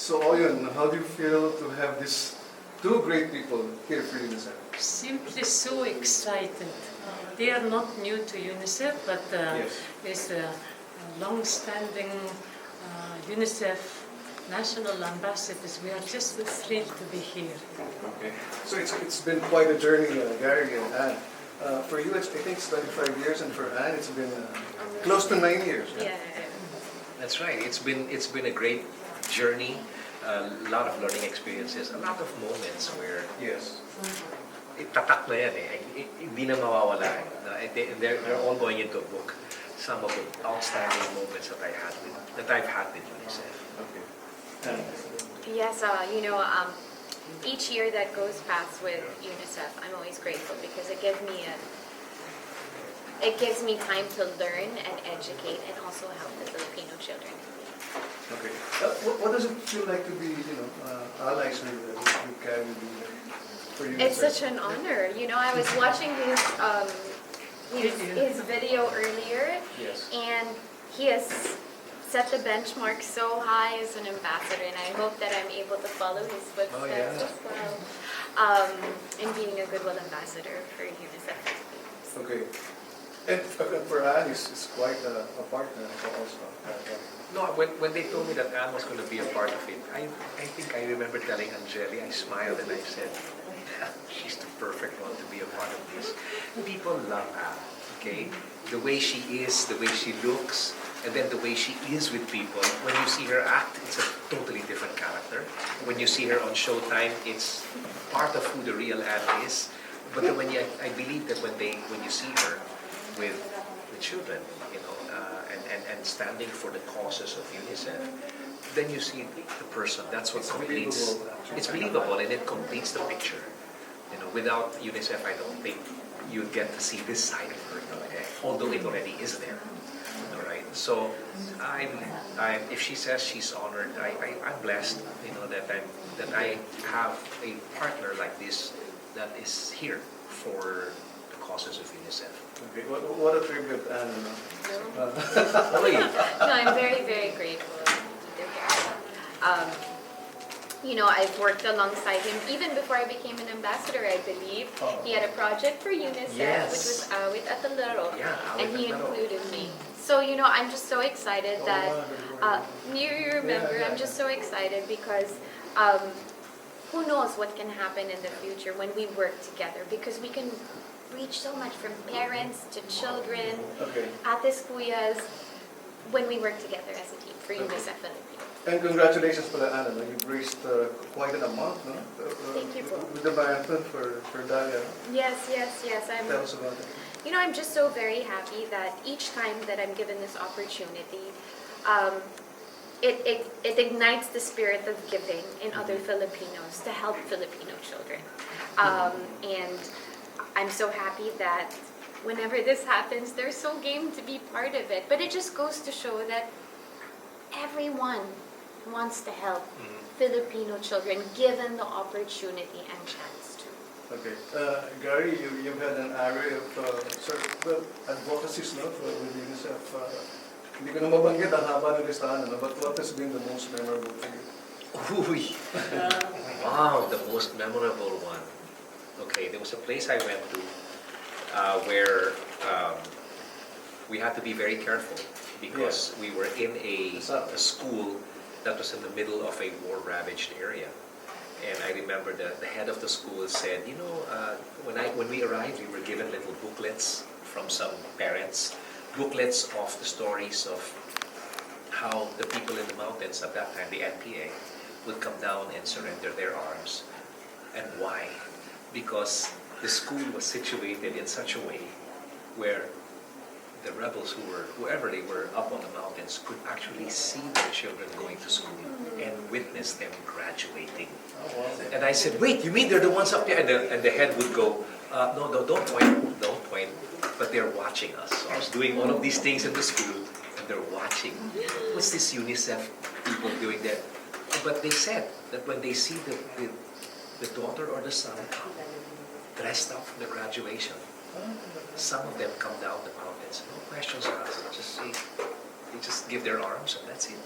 So, Oyun, how do you feel to have these two great people here for UNICEF? Simply so excited. They are not new to UNICEF, but Yes. is a long-standing UNICEF national ambassadors. We are just thrilled to be here. Okay. So it's been quite a journey, Gary and Anne. For you, I think it's 25 years, and for Anne, it's been close to 9 years. Yeah. That's right. It's been a great journey, a lot of learning experiences, a lot of moments where Yes. tatak na yan eh. Hindi na mawawala eh. They're all going into a book. Some of the outstanding moments that I've had with UNICEF. Okay. Anne. Yes, each year that goes past with UNICEF, I'm always grateful because it gives me time to learn and educate and also help the Filipino children. Okay. What does it feel like to be, allies with Gary for UNICEF? It's such an honor. I was watching his video earlier, Yes. and he has set the benchmark so high as an ambassador, and I hope that I'm able to follow his footsteps yeah. as well in being a goodwill ambassador for UNICEF Philippines. Okay. And for Anne, it's quite a partner also. No, when they told me that Anne was going to be a part of it, I think I remember telling Angeli, I smiled and I said, she's the perfect one to be a part of this. People love Anne, okay? The way she is, the way she looks, and then the way she is with people. When you see her act, it's a totally different character. When you see her on Showtime, it's part of who the real Anne is. But then I believe that when you see her with the children, and standing for the causes of UNICEF, then you see the person. That's what completes. It's believable, and it completes the picture. Without UNICEF, I don't think you'd get to see this side of her. Although it already is there. All right. So, if she says she's honored, I'm blessed. That I have a partner like this that is here for the causes of UNICEF. Okay. What a tribute, Anne. No, I'm very, very grateful to him. I've worked alongside him even before I became an ambassador, I believe. He had a project for UNICEF, which was with Atalero, and he included me. So, I'm just so excited that, you remember, I'm just so excited because who knows what can happen in the future when we work together, because we can reach so much from parents to children, ates kuyas, when we work together as a team for UNICEF Philippines. And congratulations for the Anna. You've raised quite an amount, no? Thank you, po. With the marathon for Dalia. Yes. Tell us about it. I'm just so very happy that each time that I'm given this opportunity, it ignites the spirit of giving in other Filipinos to help Filipino children. And I'm so happy that whenever this happens, they're so game to be part of it. But it just goes to show that everyone wants to help Filipino children given the opportunity and chance to. Okay. Gary, you've had an array of advocacies, no, with UNICEF. Hindi ko na mabanggit ang haba ng listahan, no? But what has been the most memorable for you? Wow, the most memorable one. Okay, there was a place I went to where we had to be very careful because we were in a school that was in the middle of a war-ravaged area. And I remember the head of the school said, when we arrived, we were given little booklets from some parents, booklets of the stories of how the people in the mountains at that time, the NPA, would come down and surrender their arms. And why? Because the school was situated in such a way where the rebels whoever they were up on the mountains could actually see their children going to school and witness them graduating. And I said, wait, you mean they're the ones up there? And the head would go, no, don't point. But they're watching us. So I was doing all of these things in the school and they're watching. What's this UNICEF people doing there? But they said that when they see the daughter or the son dressed up for the graduation, some of them come down the mountains, no questions asked, they just give their arms and that's it.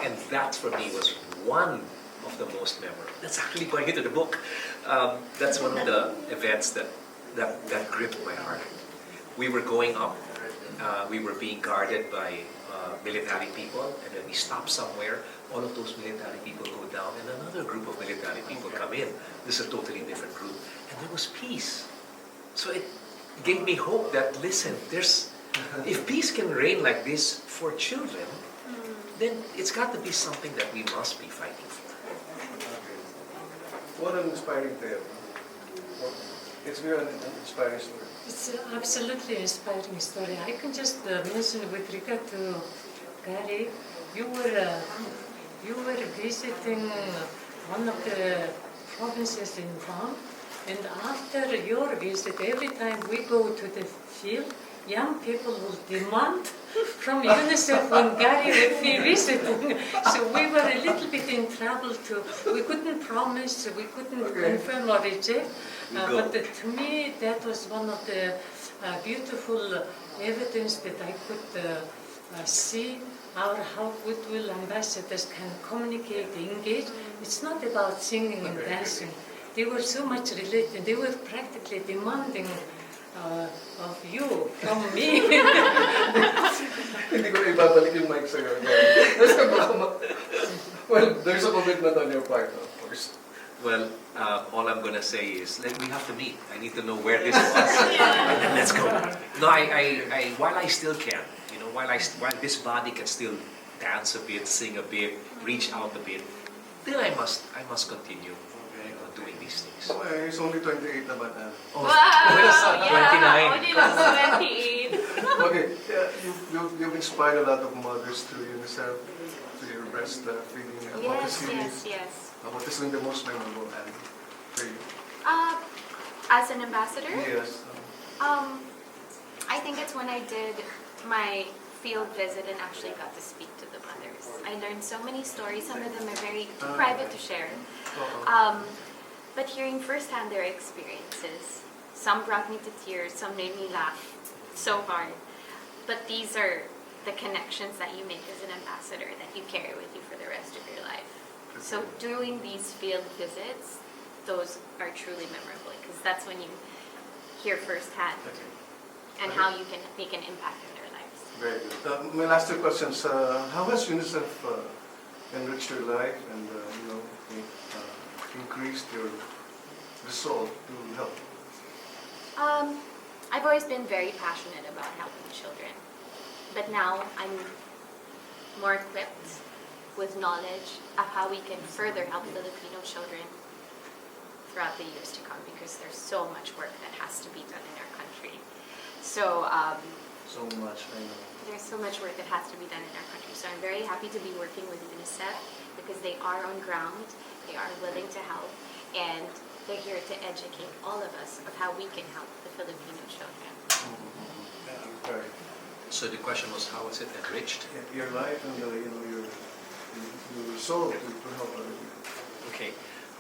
And that for me was one of the most memorable. That's actually going into the book. That's one of the events that gripped my heart. We were going up. We were being guarded by military people, and then we stop somewhere. All of those military people go down, and another group of military people come in. This is a totally different group, and there was peace. So it gave me hope that, listen, if peace can reign like this for children, then it's got to be something that we must be fighting for. What an inspiring tale. It's really an inspiring story. It's absolutely inspiring story. I can just mention with regard to Gary, you were visiting one of the provinces in Guam, and after your visit, every time we go to the field, young people will demand from UNICEF when Gary would be visiting. So we were a little bit in trouble too. We couldn't promise, we couldn't confirm or reject. But to me, that was one of the beautiful evidence that I could see how goodwill ambassadors can communicate, engage. It's not about singing and dancing. They were so much related. They were practically demanding of you from me. Hindi ko na ibabalik yung mic sa'yo. Well, there's a commitment on your part, of course. Well, all I'm going to say is we have to meet. I need to know where this was. And then let's go. No, while I still can, while this body can still dance a bit, sing a bit, reach out a bit, then I must continue doing these things. Oh, he's only 28 na bata. Oh, Yeah, 29. only like 28. Okay, you've inspired a lot of mothers through UNICEF, to your breastfeeding. Yes. What is the most memorable and for you? As an ambassador? Yes. I think it's when I did my field visit and actually got to speak to the mothers. I learned so many stories. Some of them are very too private to share. But hearing firsthand their experiences, some brought me to tears, some made me laugh so hard. But these are the connections that you make as an ambassador that you carry with you for the rest of your life. So doing these field visits, those are truly memorable because that's when you hear firsthand and how you can make an impact in their lives. Very good. My last two questions. How has UNICEF enriched your life and increased your resolve to help? I've always been very passionate about helping children, but now I'm more equipped with knowledge of how we can further help Filipino children throughout the years to come because there's so much work that has to be done in our country. So So much, I know. there's so much work that has to be done in our country. So I'm very happy to be working with UNICEF because they are on ground, they are willing to help, and they're here to educate all of us of how we can help the Filipino children. Right. So the question was, how is it enriched? Your life and your soul to help other people. Okay,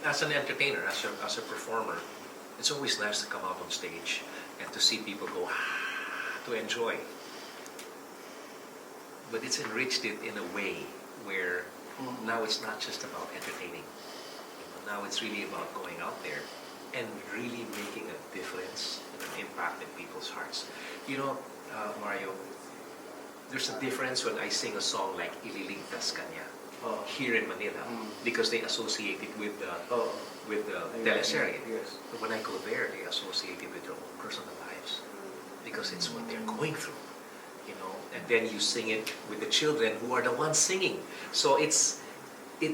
as an entertainer, as a performer, it's always nice to come out on stage and to see people go, to enjoy. But it's enriched it in a way where now it's not just about entertaining. Now it's really about going out there and really making a difference and an impact in people's hearts. Mario, there's a difference when I sing a song like Ililigtas Kanya here in Manila because they associate it with the teleserye. Yes. But when I go there, they associate it with their own personal lives because it's what they're going through. And then you sing it with the children who are the ones singing. So it's a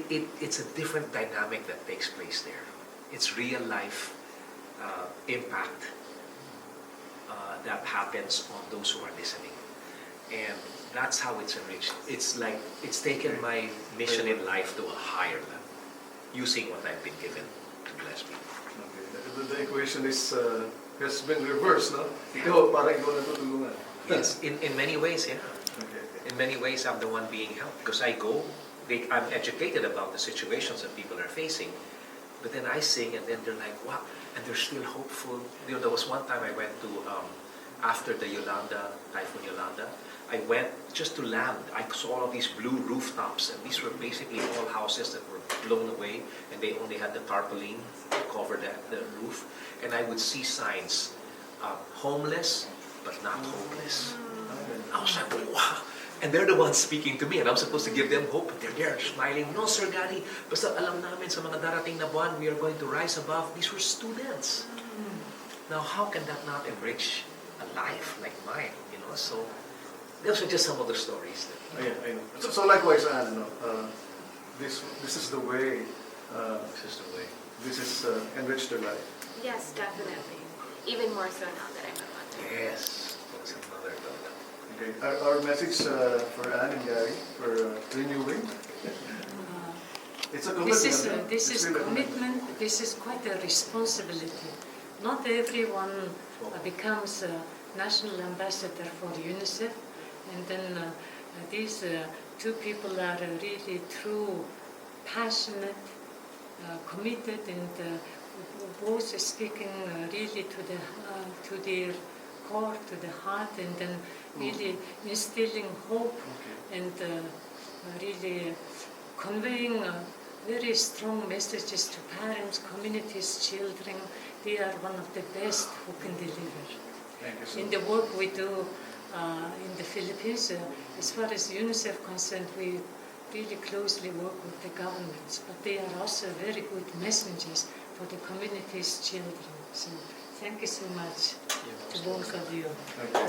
different dynamic that takes place there. It's real life impact that happens on those who are listening. And that's how it's enriched. It's like it's taken my mission in life to a higher level, using what I've been given to bless people. Okay. The equation has been reversed, no? Ikaw, parang ikaw na tutulungan. Yes, in many ways, yeah. Okay. In many ways, I'm the one being helped because I go, I'm educated about the situations that people are facing, but then I sing and then they're like, wow, and they're still hopeful. There was one time I went to, after the Typhoon Yolanda, I went just to land. I saw all these blue rooftops, and these were basically all houses that were blown away, and they only had the tarpaulin to cover the roof. And I would see signs, homeless, but not homeless. I was like, wow. And they're the ones speaking to me, and I'm supposed to give them hope. But they're there smiling. No, Sir Gary, basta alam namin sa mga darating na buwan, we are going to rise above. These were students. Now, how can that not enrich a life like mine? You know, so those are just some of the stories. I know. So likewise, Anne, this is the way. This is the way. This is enriched their life. Yes, definitely. Even more so now that I'm a mother. Yes, that's another thought. Okay. Our message for Anne and Gary for renewing. It's a commitment. This is really a commitment. This is quite a responsibility. Not everyone becomes a national ambassador for UNICEF, and then these two people are really true, passionate, committed, and both speaking really to their core, to the heart, and then really instilling hope and really conveying very strong messages to parents, communities, children. They are one of the best who can deliver. Thank you so In much. the work we do in the Philippines, as far as UNICEF concerned, we really closely work with the governments, but they are also very good messengers for the community's children. So thank you so much to both of you. Thank you.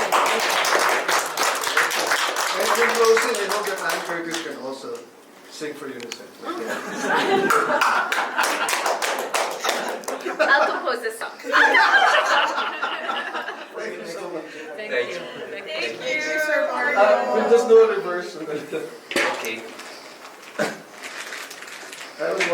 And in closing, I hope that Anne Curtis can also sing for UNICEF. I'll compose a song. Thank you so much. Thank Thank you. you. Thank you, Sir We'll just do a reverse. Okay. I will watch.